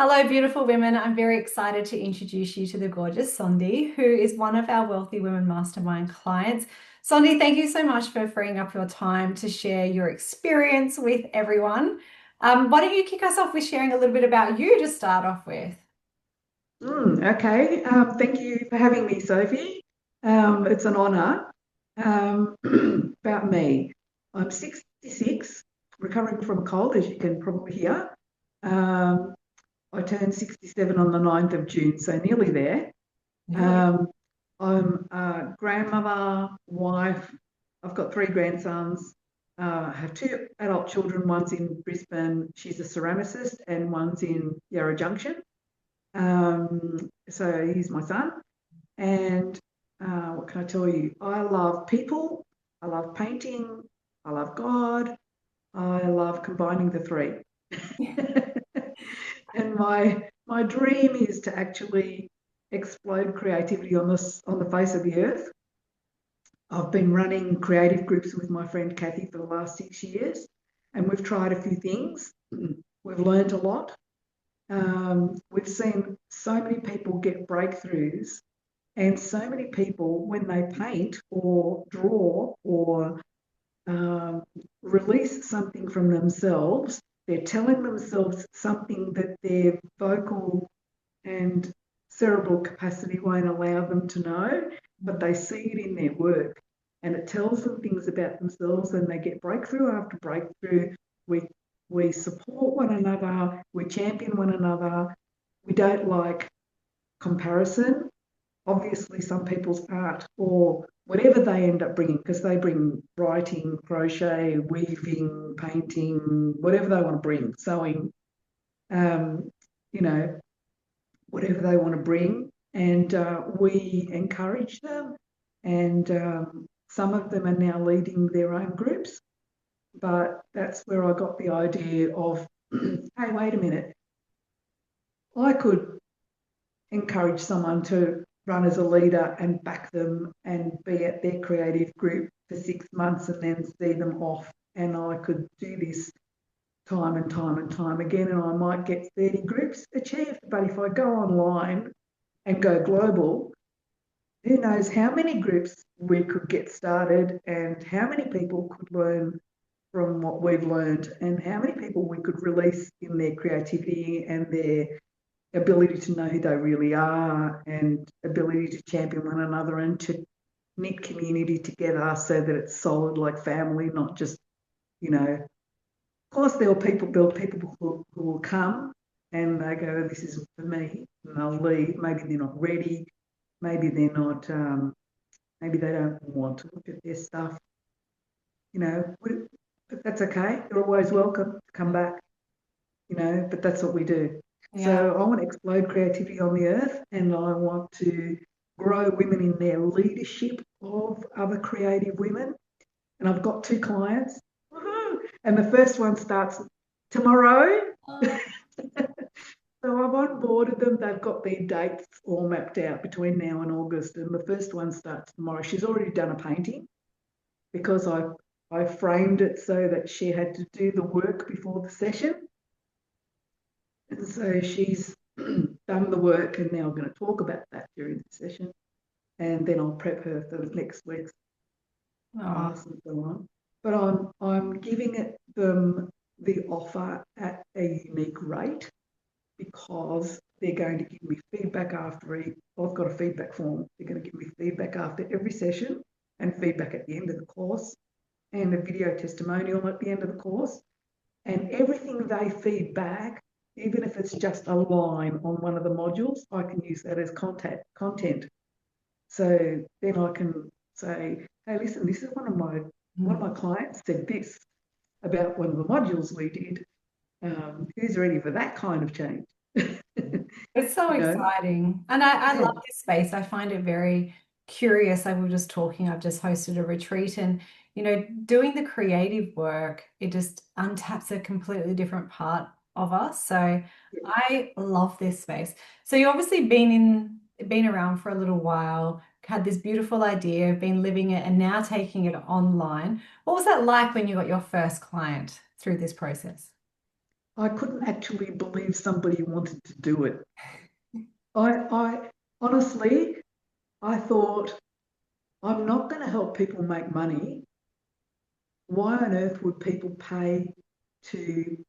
Hello, beautiful women. I'm very excited to introduce you to the gorgeous Sondy, who is one of our Wealthy Women Mastermind clients. Sondy, thank you so much for freeing up your time to share your experience with everyone. Why don't you kick us off with sharing a little bit about you to start off with? Okay. Thank you for having me, Sophie. It's an honour. About me, I'm 66, recovering from a cold, as you can probably hear. Um, I turned 67 on the 9th of June, so nearly there. Nearly. Um, I'm a grandmother, wife. I've got three grandsons. I have two adult children. One's in Brisbane. She's a ceramicist, and one's in Yarra Junction. So he's my son. And what can I tell you? I love people. I love painting. I love God. I love combining the three. And my dream is to actually explode creativity on the face of the earth. I've been running creative groups with my friend Kathy for the last 6 years, and we've tried a few things. We've learned a lot. We've seen so many people get breakthroughs, and so many people, when they paint or draw or um, release something from themselves, they're telling themselves something that their vocal and cerebral capacity won't allow them to know, but they see it in their work. And it tells them things about themselves, and they get breakthrough after breakthrough. We, we support one another, we champion one another. We don't like comparison. Obviously, some people's art or whatever they end up bringing, because they bring writing, crochet, weaving, painting, whatever they want to bring, sewing, um, you know, whatever they want to bring. And we encourage them. And some of them are now leading their own groups. But that's where I got the idea of, hey, wait a minute, I could encourage someone to run as a leader and back them and be at their creative group for 6 months and then see them off. And I could do this time and time and time again, and I might get 30 groups achieved. But if I go online and go global, who knows how many groups we could get started and how many people could learn from what we've learned and how many people we could release in their creativity and their ability to know who they really are and ability to champion one another and to knit community together so that it's solid like family, not just, of course there'll be people who will come and they go, this isn't for me, and they'll leave. Maybe they're not ready, maybe they're not, maybe they don't want to look at their stuff, you know, but that's okay. They're always welcome to come back, but that's what we do. Yeah. So I want to explode creativity on the earth, and I want to grow women in their leadership of other creative women. And I've got two clients. Woo-hoo! And the first one starts tomorrow. Oh, So I've onboarded them. They've got their dates all mapped out between now and August. And the first one starts tomorrow. She's already done a painting because I framed it so that she had to do the work before the session. And so she's done the work, and now I'm going to talk about that during the session. And then I'll prep her for next week's oh, class and so on. But I'm giving them the offer at a unique rate because they're going to give me feedback after I've got a feedback form. They're going to give me feedback after every session and feedback at the end of the course and a video testimonial at the end of the course. And everything they feed back, even if it's just a line on one of the modules, I can use that as content. So then I can say, hey, listen, this is one of mm. my clients said this about one of the modules we did. Who's ready for that kind of change? It's so you know, exciting. And I yeah, love this space. I find it very curious. I was just talking, I've just hosted a retreat and, doing the creative work, it just untaps a completely different part of us. So yeah. I love this space. So you obviously been around for a little while, had this beautiful idea, been living it and now taking it online. What was that like when you got your first client through this process? I couldn't actually believe somebody wanted to do it. I honestly, I thought, I'm not going to help people make money. Why on earth would people pay to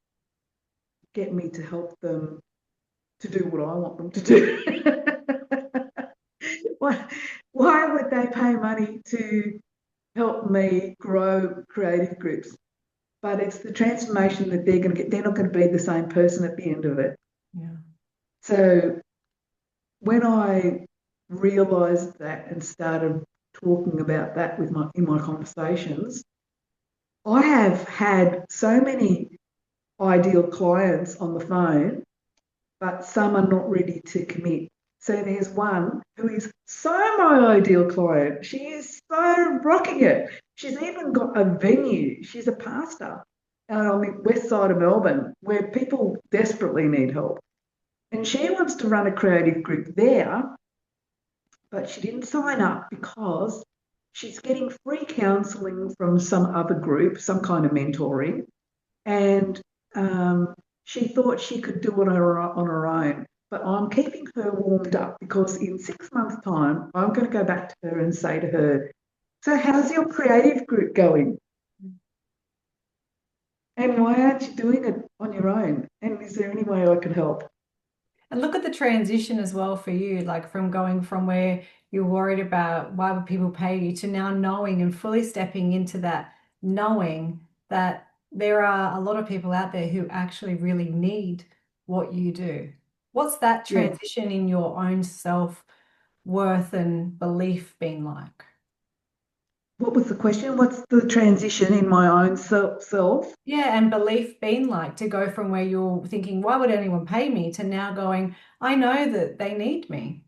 get me to help them to do what I want them to do? why, why would they pay money to help me grow creative groups? But it's the transformation that they're going to get. They're not going to be the same person at the end of it. Yeah. So when I realised that and started talking about that with my in my conversations, I have had so many ideal clients on the phone, but some are not ready to commit. So there's one who is so my ideal client. She is so rocking it. She's even got a venue. She's a pastor on the west side of Melbourne where people desperately need help. And she wants to run a creative group there, but she didn't sign up because she's getting free counselling from some other group, some kind of mentoring, and she thought she could do it on her own. But I'm keeping her warmed up because in 6 months' time, I'm going to go back to her and say to her, so how's your creative group going? And why aren't you doing it on your own? And is there any way I can help? And look at the transition as well for you, like from going from where you're worried about why would people pay you to now knowing and fully stepping into that, knowing that there are a lot of people out there who actually really need what you do. What's that Yeah. transition in your own self-worth and belief been like? What was the question? What's the transition in my own self? Yeah, and belief been like to go from where you're thinking, why would anyone pay me, to now going, I know that they need me.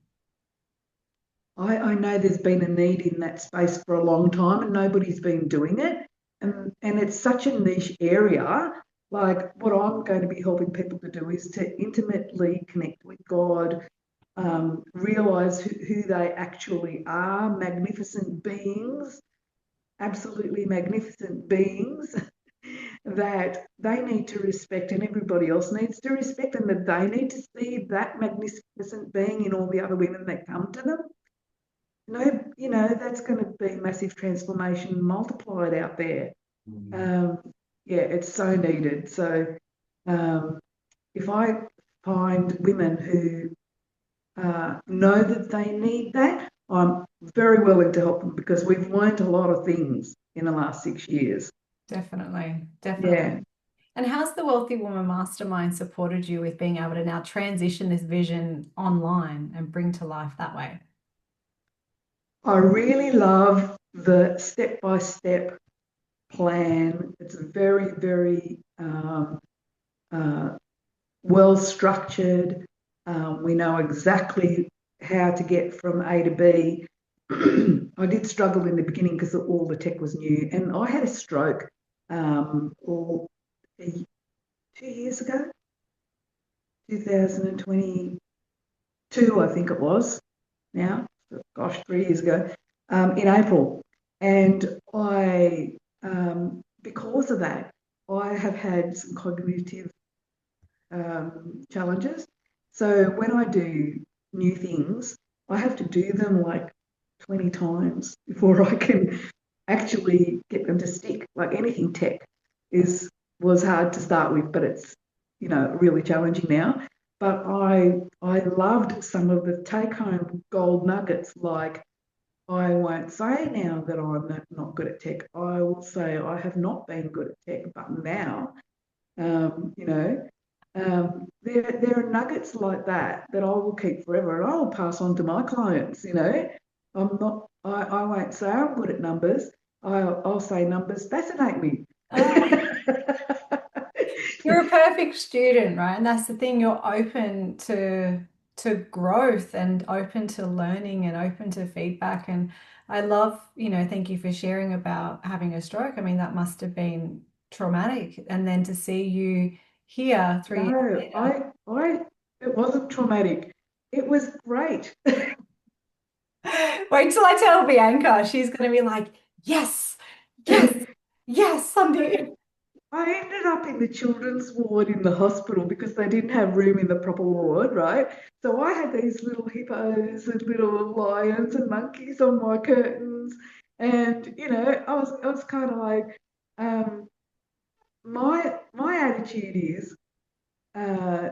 I know there's been a need in that space for a long time and nobody's been doing it. And it's such a niche area. Like what I'm going to be helping people to do is to intimately connect with God, realize who they actually are, magnificent beings, absolutely magnificent beings that they need to respect and everybody else needs to respect, and that they need to see that magnificent being in all the other women that come to them. No, that's going to be massive transformation multiplied out there. Um, yeah, it's so needed. So um, if I find women who know that they need that, I'm very willing to help them because we've learned a lot of things in the last 6 years. Definitely, definitely. Yeah, And how's the Wealthy Woman Mastermind supported you with being able to now transition this vision online and bring to life that way? I really love the step by step plan. It's very, very uh, well structured. We know exactly how to get from A to B. I did struggle in the beginning because all the tech was new, and I had a stroke all 2 years ago, 2022, I think it was. Now, gosh, 3 years ago, in April, and because of that, I have had some cognitive challenges. So when I do new things, I have to do them like 20 times before I can actually get them to stick. Like anything tech is was hard to start with, but it's really challenging now. But I loved some of the take home gold nuggets. Like I won't say now that I'm not good at tech. I will say I have not been good at tech, but now um, you know, there are nuggets like that that I will keep forever, and I will pass on to my clients. I'm not. I won't say I'm good at numbers. I'll say numbers fascinate me. You're a perfect student, right? And that's the thing, you're open to growth and open to learning and open to feedback. And I love, thank you for sharing about having a stroke. I mean, that must have been traumatic. And then to see you here 3 years No, later. it wasn't traumatic. It was great. Wait till I tell Bianca. She's going to be like, yes, yes, yes, Sunday. I ended up in the children's ward in the hospital because they didn't have room in the proper ward, right? So I had these little hippos and little lions and monkeys on my curtains. And, I was kind of like, um, my attitude is, uh,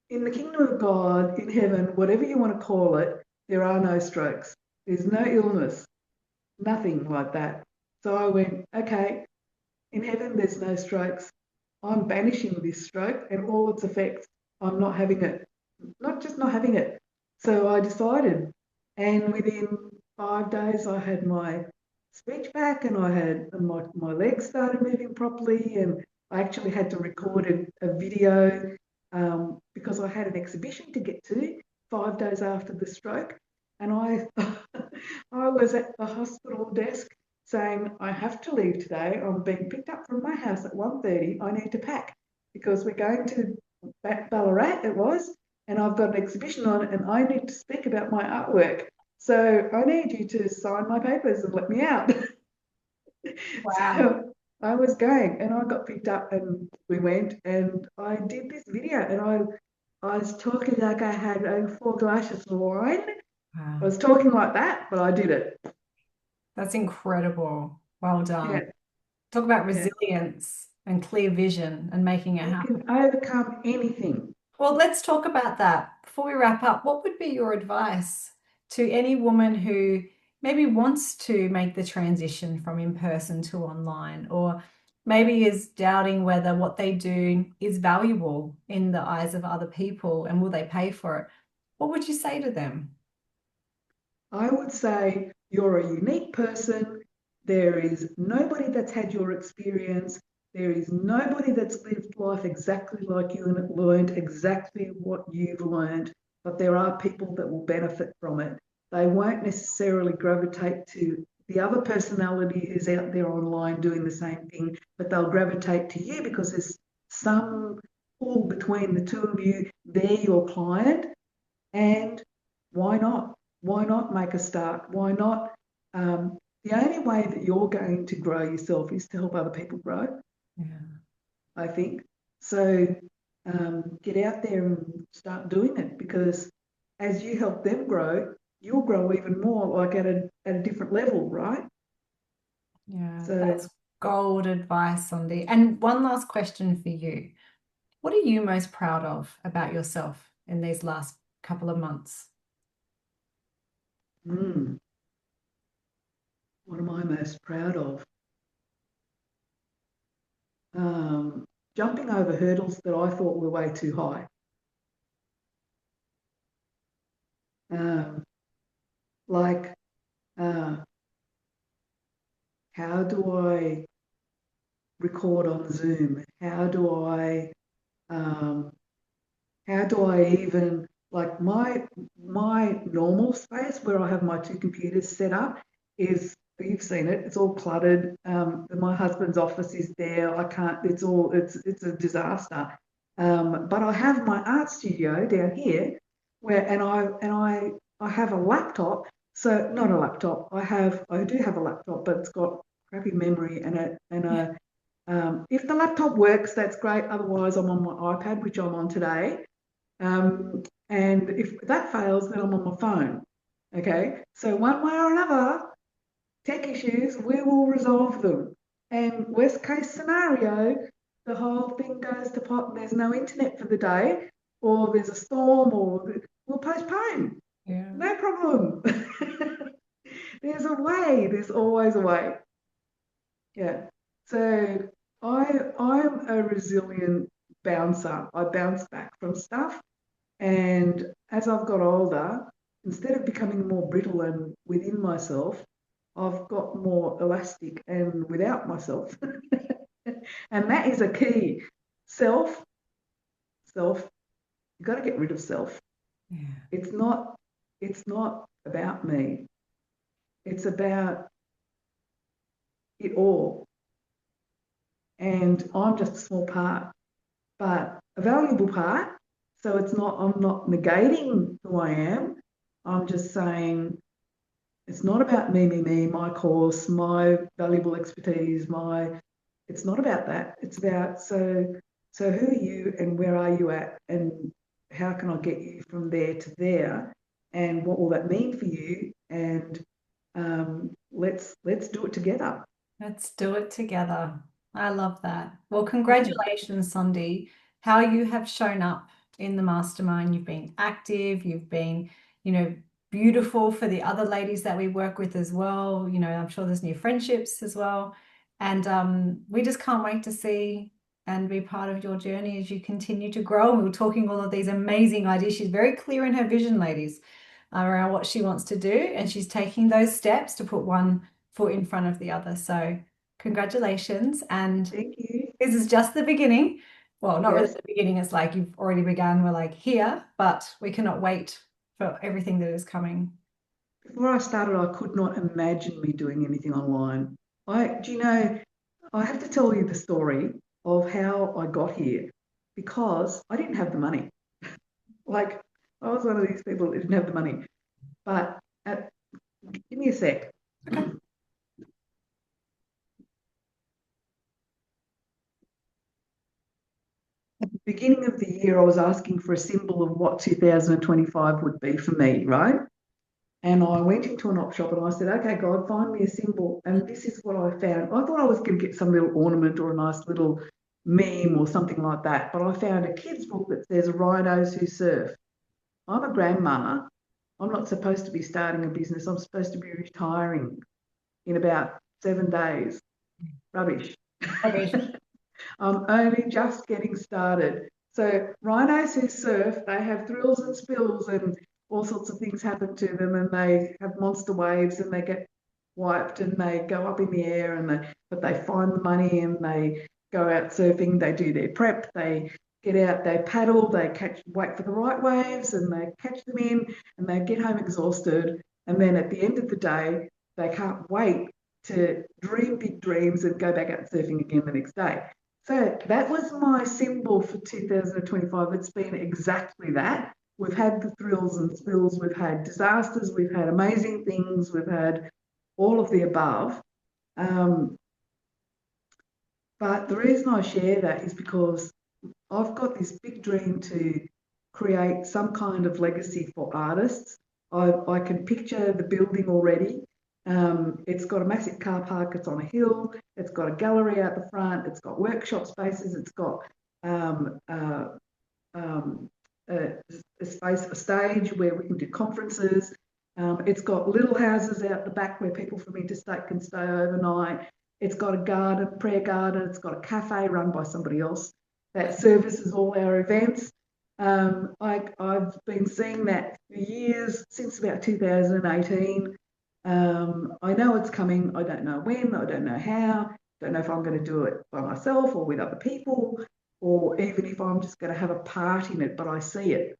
in the kingdom of God, in heaven, whatever you want to call it, there are no strokes. There's no illness, nothing like that. So I went, okay, in heaven, there's no strokes. I'm banishing this stroke and all its effects. I'm not having it, not just not having it. So I decided, and within 5 days, I had my speech back, and I had my legs started moving properly, and I actually had to record a video because I had an exhibition to get to 5 days after the stroke, and I I was at the hospital desk saying, I have to leave today. I'm being picked up from my house at 1:30. I need to pack because we're going to Ballarat, it was, and I've got an exhibition on and I need to speak about my artwork. So I need you to sign my papers and let me out. Wow. So I was going and I got picked up and we went and I did this video and I was talking like I had 4 glasses of wine. I Wow. was talking like that, but I did it. That's incredible. Well done. Yeah, Talk about yeah. resilience and clear vision and making it You happen. can overcome anything. Well, let's talk about that. Before we wrap up, what would be your advice to any woman who maybe wants to make the transition from in person to online, or maybe is doubting whether what they do is valuable in the eyes of other people and will they pay for it? What would you say to them? I would say you're a unique person. There is nobody that's had your experience. There is nobody that's lived life exactly like you and learned exactly what you've learned. But there are people that will benefit from it. They won't necessarily gravitate to the other personality who's out there online doing the same thing, but they'll gravitate to you because there's some pull between the two of you. They're your client, and why not? Why not make a start? Why not? The only way that you're going to grow yourself is to help other people grow, Yeah. I think. So get out there and start doing it because as you help them grow, you'll grow even more, like at a different level, right? Yeah, So that's gold advice, Sondy. And one last question for you. What are you most proud of about yourself in these last couple of months? mm, what am I most proud of? Um, Jumping over hurdles that I thought were way too high. Um, like, uh, how do I record on Zoom? Um, how do I even like my normal space where I have my two computers set up is you've seen it. It's all cluttered. My husband's office is there. I can't. It's a disaster. But I have my art studio down here where and I have a laptop. So not a laptop. I do have a laptop, but it's got crappy memory and a if the laptop works, that's great. Otherwise, I'm on my iPad, which I'm on today. And if that fails, then I'm on my phone. Okay. So one way or another, tech issues, we will resolve them. And worst case scenario, the whole thing goes to pot and there's no internet for the day, or there's a storm, or we'll postpone. Yeah. No problem. There's a way. There's always a way. Yeah. So I'm a resilient bouncer. I bounce back from stuff. And as I've got older, instead of becoming more brittle and within myself, I've got more elastic and without myself. And that is a key. Self, self, you've got to get rid of self. Yeah. It's not, it's not about me. It's about it all. And I'm just a small part, but a valuable part. So I'm not negating who I am. I'm just saying it's not about me, my course, my valuable expertise, my It's not about that. It's about, so who are you and where are you at, and how can I get you from there to there, and what will that mean for you? And let's do it together. Let's do it together. I love that. Well, Mm. congratulations, Sondy, how you have shown up in the mastermind. You've been active, you've been, you know, beautiful for the other ladies that we work with as well. You know, I'm sure there's new friendships as well. And we just can't wait to see and be part of your journey as you continue to grow. And we were talking all of these amazing ideas. She's very clear in her vision, ladies, around what she wants to do. And she's taking those steps to put one foot in front of the other. So, congratulations. And Thank you. this is just the beginning. Well, not really Yes. the beginning. It's like you've already begun. We're like here, but we cannot wait for everything that is coming. Before I started, I could not imagine me doing anything online. Do you know, I have to tell you the story of how I got here, because I didn't have the money. Like, I was one of these people that didn't have the money. But at, give me a sec. Okay. At the beginning of the year, I was asking for a symbol of what 2025 would be for me, right? And I went into an op shop and I said, okay, God, find me a symbol. And this is what I found. I thought I was going to get some little ornament or a nice little meme or something like that. But I found a kid's book that says rhinos who surf. I'm a grandma. I'm not supposed to be starting a business. I'm supposed to be retiring in about 7 days. Rubbish. Okay. I'm only just getting started. So rhinos who surf, they have thrills and spills, and all sorts of things happen to them, and they have monster waves, and they get wiped, and they go up in the air, and but they find the money, and they go out surfing. They do their prep. They get out. They paddle. They wait for the right waves, and they catch them in, and they get home exhausted. And then at the end of the day, they can't wait to dream big dreams and go back out surfing again the next day. So that was my symbol for 2025. It's been exactly that. We've had the thrills and spills, we've had disasters, we've had amazing things, we've had all of the above. Um, but the reason I share that is because I've got this big dream to create some kind of legacy for artists. I can picture the building already. It's got a massive car park, it's on a hill, it's got a gallery out the front, it's got workshop spaces, it's got um, uh, um, a space, a stage where we can do conferences. It's got little houses out the back where people from interstate can stay overnight. It's got a garden, prayer garden. It's got a cafe run by somebody else that services all our events. I've been seeing that for years, since about 2018. I know it's coming. I don't know when. I don't know how. Don't know if I'm going to do it by myself or with other people, or even if I'm just going to have a part in it, but I see it.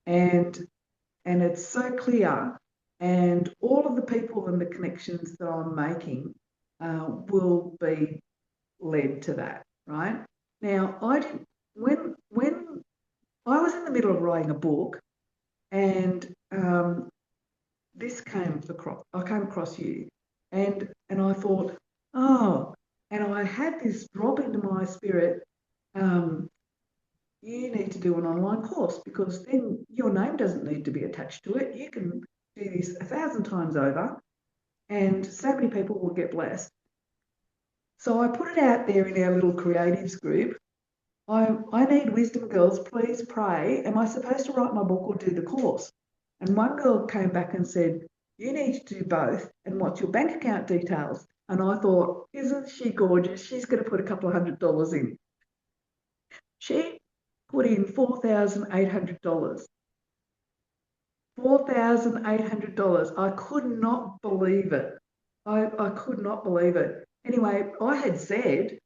And it's so clear. And all of the people and the connections that I'm making will be led to that, right? Now, I didn't, when I was in the middle of writing a book, and this came across, I came across you, and I thought, oh, and I had this drop into my spirit. Um, you need to do an online course, because then your name doesn't need to be attached to it. You can do this 1,000 times over, and so many people will get blessed. So I put it out there in our little creatives group. I need wisdom, girls. Please pray. Am I supposed to write my book or do the course? And one girl came back and said, you need to do both. And what's your bank account details? And I thought, isn't she gorgeous? She's going to put a couple of $100 in. She put in $4,800. $4,800. I could not believe it. I could not believe it. Anyway, I had said,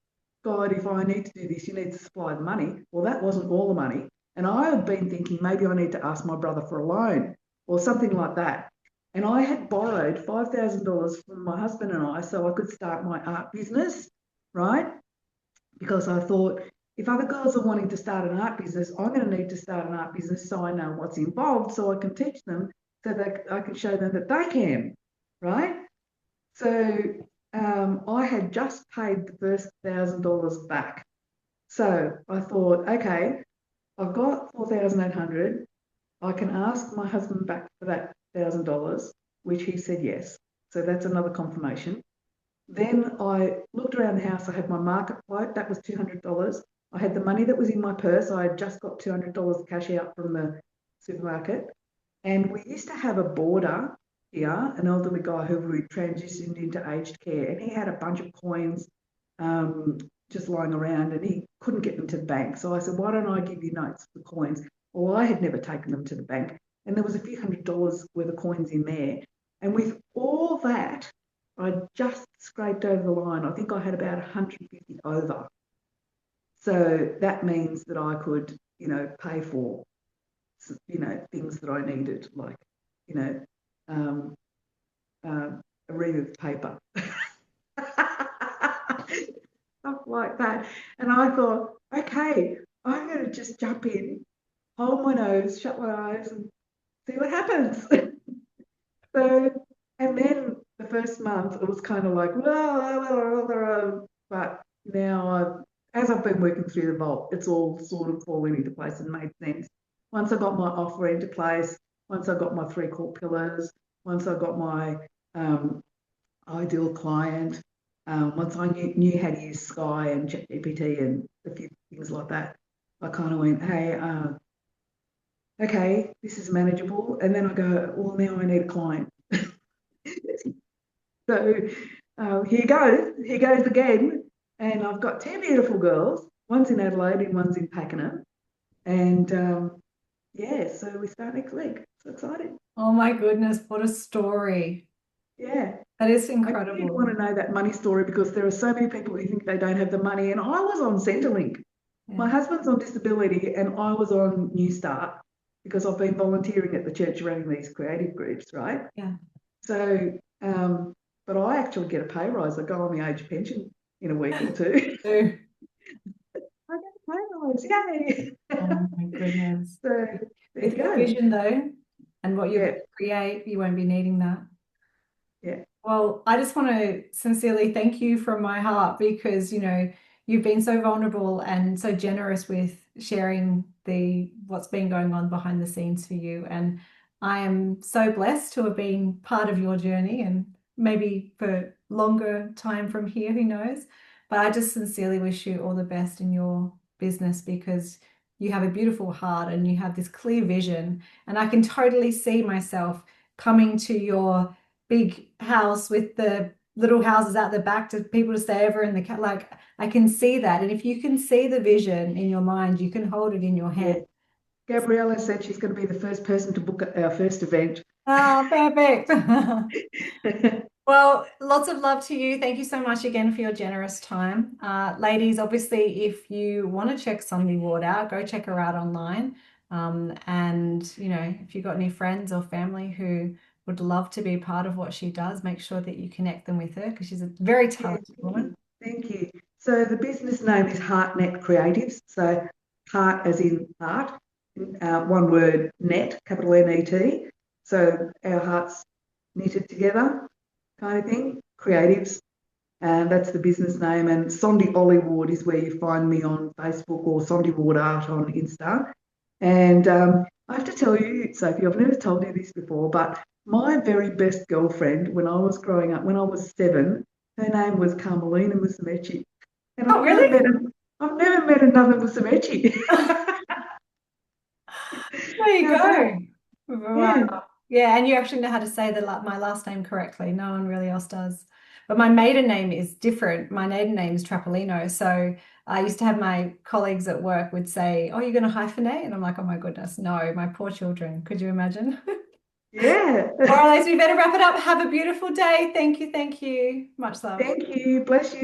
God, if I need to do this, you need to supply the money. Well, that wasn't all the money. And I had been thinking maybe I need to ask my brother for a loan or something like that. And I had borrowed $5,000 from my husband and I so I could start my art business, right? Because I thought, if other girls are wanting to start an art business, I'm going to need to start an art business so I know what's involved, so I can teach them, so that I can show them that they can, right? So I had just paid the first $1,000 back. So I thought, okay, I've got 4,800. I can ask my husband back for that $1,000, which he said yes. So that's another confirmation. Then I looked around the house. I had my market quote, that was $200. I had the money that was in my purse. I had just got $200 cash out from the supermarket. And we used to have a boarder here, an elderly guy who we transitioned into aged care, and he had a bunch of coins um, just lying around and he couldn't get them to the bank. So I said, why don't I give you notes for the coins? Well, I had never taken them to the bank. And there was a few $100s worth of coins in there. And with all that, I just scraped over the line. I think I had about 150 over. So that means that I could, pay for, things that I needed, like, you know, um, a ream of paper, stuff like that. And I thought, okay, I'm going to just jump in, hold my nose, shut my eyes, and see what happens. So, and then the first month, it was kind of like, but now as I've been working through the vault, it's all sort of falling into place and made sense. Once I got my offer into place, once I got my three core pillars, once I got my um, ideal client, once I knew how to use Sky and ChatGPT and a few things like that, I kind of went, hey, okay, this is manageable. And then I go, well, now I need a client. So here goes again. And I've got two beautiful girls. One's in Adelaide and one's in Pakenham. And yeah, so we start next week. So exciting. Oh my goodness, what a story. Yeah. That is I did want incredible. to know that money story because there are so many people who think they don't have the money. And I was on Centrelink. My Yeah. husband's on disability and I was on New Start because I've been volunteering at the church running these creative groups, right? Yeah. So, but I actually get a pay rise. I go on the age pension in a week or two. So, I get a pay rise, yay! oh my goodness. So there With you your go. vision though, and what you're going Yeah, to create, you won't be needing that. yeah, Well, I just want to sincerely thank you from my heart because, you've been so vulnerable and so generous with sharing the what's been going on behind the scenes for you. And I am so blessed to have been part of your journey and maybe for longer time from here, who knows? But I just sincerely wish you all the best in your business because you have a beautiful heart and you have this clear vision. And I can totally see myself coming to your big house with the little houses out the back to people to stay over in the cat. Like I can see that. And if you can see the vision in your mind, you can hold it in your yeah. hand. Gabriella said she's going to be the first person to book our first event. Ah, perfect. Well, lots of love to you. Thank you so much again for your generous time. Ladies, obviously, if you want to check Sondy Ward out, go check her out online. And, if you've got any friends or family who would love to be part of what she does, make sure that you connect them with her because she's a very Yeah, talented woman. thank you. So the business name is HeartNet Creatives. So heart as in heart, one word, net, capital Net. So our hearts knitted together kind of thing, creatives. And that's the business name. And Sondy Ward is where you find me on Facebook or Sondy Ward Art on Insta. And I have to tell you, Sophie, I've never told you this before, but my very best girlfriend when I was growing up, when I was 7, her name was Carmelina Musumeci. And Oh, really? I've never met another Musumeci. There you How's that? go. Yeah, Wow. Yeah, and you actually know how to say my last name correctly. No one really else does. But my maiden name is different. My maiden name is Trapolino. So I used to have my colleagues at work would say, "Oh, you're going to hyphenate?" And I'm like, "Oh my goodness, no, my poor children. Could you imagine?" All yeah. right, ladies, we better wrap it up. Have a beautiful day. Thank you. Thank you. Much love. Thank you. Bless you.